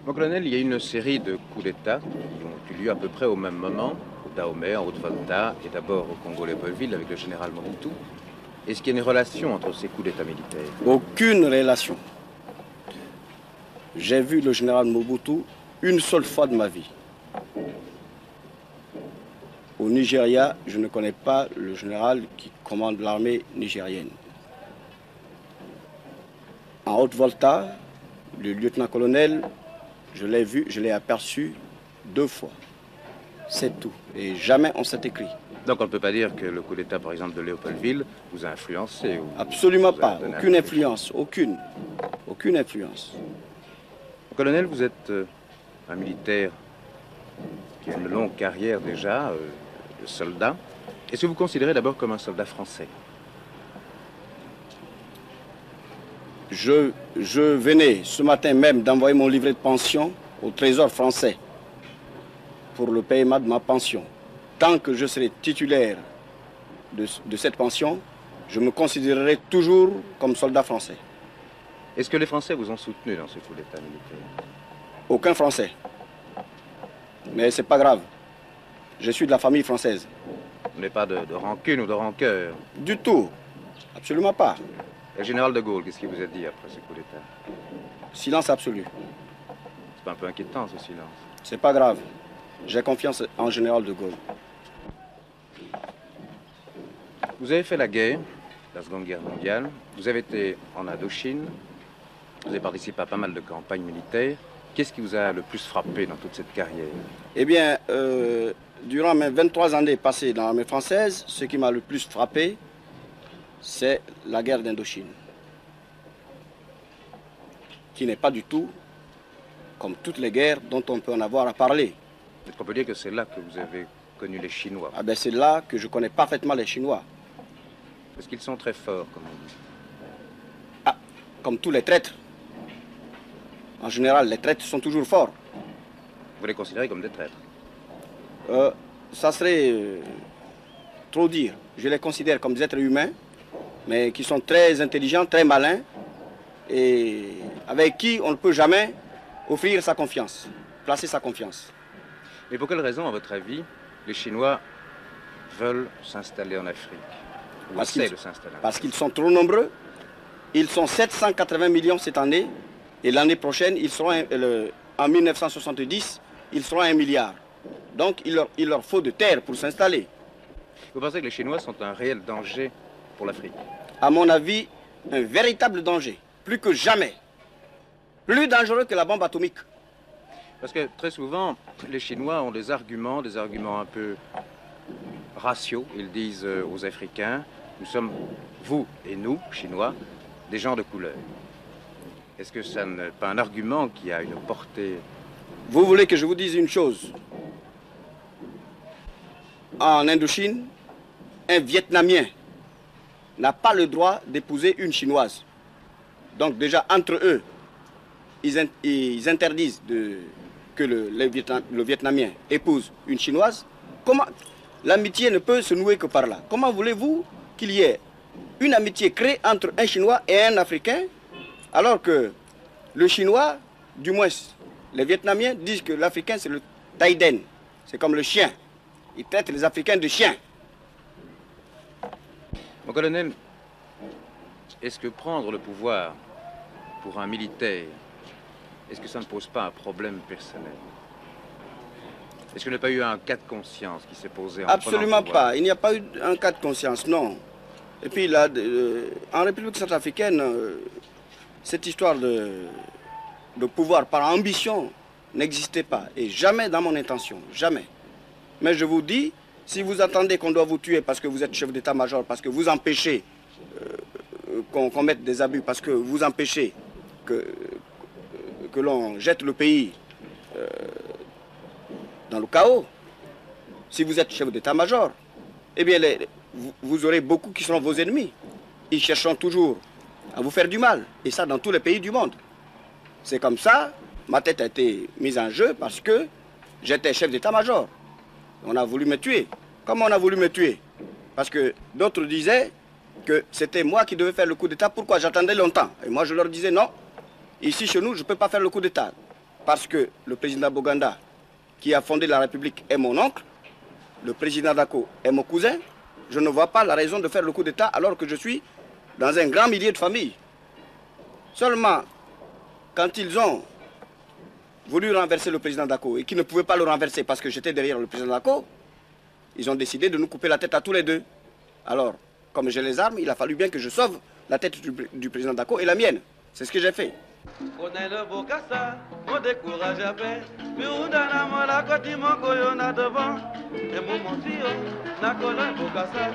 Mon colonel, il y a une série de coups d'État qui ont eu lieu à peu près au même moment, au Dahomey, en Haute-Volta, et d'abord au Congo-Léopoldville avec le général Mobutu. Est-ce qu'il y a une relation entre ces coups d'État militaires? Aucune relation. J'ai vu le général Mobutu une seule fois de ma vie. Au Nigeria, je ne connais pas le général qui commande l'armée nigérienne. En Haute-Volta, le lieutenant-colonel, je l'ai vu, je l'ai aperçu 2 fois. C'est tout. Et jamais on s'est écrit. Donc on ne peut pas dire que le coup d'État, par exemple, de Léopoldville vous a influencé ou Absolument vous a pas. donné Aucune un- influence. Aucune. Aucune influence. Mon colonel, vous êtes un militaire qui a une longue carrière déjà de soldat. Est-ce que vous considérez d'abord comme un soldat français? Je venais ce matin même d'envoyer mon livret de pension au Trésor français pour le paiement de ma pension. Tant que je serai titulaire de cette pension, je me considérerai toujours comme soldat français. Est-ce que les Français vous ont soutenu dans ce coup d'État militaire? Aucun Français. Mais c'est pas grave. Je suis de la famille française. Vous n'avez pas de rancune ou de rancœur? Du tout. Absolument pas. Et le général de Gaulle, qu'est-ce qu'il vous a dit après ce coup d'État? Silence absolu. C'est pas un peu inquiétant ce silence? C'est pas grave. J'ai confiance en général de Gaulle. Vous avez fait la guerre, la Seconde Guerre mondiale. Vous avez été en Indochine. Vous avez participé à pas mal de campagnes militaires. Qu'est-ce qui vous a le plus frappé dans toute cette carrière? Eh bien, durant mes 23 années passées dans l'armée française, ce qui m'a le plus frappé, c'est la guerre d'Indochine. Qui n'est pas du tout comme toutes les guerres dont on peut en avoir à parler. Est-ce qu'on peut dire que c'est là que vous avez connu les Chinois? Ah ben c'est là que je connais parfaitement les Chinois. Parce qu'ils sont très forts, comme on dit. Ah, comme tous les traîtres. En général, les traîtres sont toujours forts. Vous les considérez comme des traîtres? Ça serait trop dire. Je les considère comme des êtres humains, mais qui sont très intelligents, très malins, et avec qui on ne peut jamais offrir sa confiance, placer sa confiance. Mais pour quelle raison, à votre avis, les Chinois veulent s'installer en Afrique? Ou essaient de s'installer en Parce Afrique? qu'ils sont trop nombreux. Ils sont 780 millions cette année, et l'année prochaine, ils seront, en 1970, ils seront 1 milliard. Donc il leur faut de terre pour s'installer. Vous pensez que les Chinois sont un réel danger pour l'Afrique? À mon avis, un véritable danger, plus que jamais. Plus dangereux que la bombe atomique. Parce que très souvent, les Chinois ont des arguments un peu raciaux. Ils disent aux Africains, nous sommes, vous et nous, Chinois, des gens de couleur. Est-ce que ça n'est pas un argument qui a une portée? Vous voulez que je vous dise une chose? En Indochine, un Vietnamien n'a pas le droit d'épouser une Chinoise. Donc déjà, entre eux, ils interdisent que le Vietnamien épouse une Chinoise. Comment l'amitié ne peut se nouer que par là? Comment voulez-vous qu'il y ait une amitié créée entre un Chinois et un Africain, alors que le Chinois, du moins les Vietnamiens, disent que l'Africain c'est le Taïden, c'est comme le chien. Ils traitent les Africains de chiens. Mon colonel, est-ce que prendre le pouvoir pour un militaire, est-ce que ça ne pose pas un problème personnel? Est-ce qu'il n'y a pas eu un cas de conscience qui s'est posé en Absolument prenant le pouvoir? pas. Il n'y a pas eu un cas de conscience, non. Et puis là, en République centrafricaine, cette histoire de pouvoir par ambition n'existait pas. Et jamais dans mon intention, jamais. Mais je vous dis, si vous attendez qu'on doit vous tuer parce que vous êtes chef d'état-major, parce que vous empêchez qu'on mette des abus, parce que vous empêchez que l'on jette le pays dans le chaos, si vous êtes chef d'état-major, eh bien vous aurez beaucoup qui seront vos ennemis. Ils chercheront toujours à vous faire du mal. Et ça dans tous les pays du monde. C'est comme ça, ma tête a été mise en jeu parce que j'étais chef d'état-major. On a voulu me tuer. Comment on a voulu me tuer? Parce que d'autres disaient que c'était moi qui devais faire le coup d'État. Pourquoi? J'attendais longtemps. Et moi je leur disais non, ici chez nous je ne peux pas faire le coup d'État. parce que le président Boganda, qui a fondé la République, est mon oncle, le président Dako est mon cousin, je ne vois pas la raison de faire le coup d'État alors que je suis dans un grand millier de familles. Seulement, quand ils ont voulu renverser le président Dako et qu'ils ne pouvaient pas le renverser parce que j'étais derrière le président Dako, ils ont décidé de nous couper la tête à tous les deux. Alors, comme j'ai les armes, il a fallu bien que je sauve la tête du président Dako et la mienne. C'est ce que j'ai fait. On est le beau cassa, on décourage à peine. Mais on a la côté, mon coyon a devant. Et mon tio, n'a qu'un beau cassa.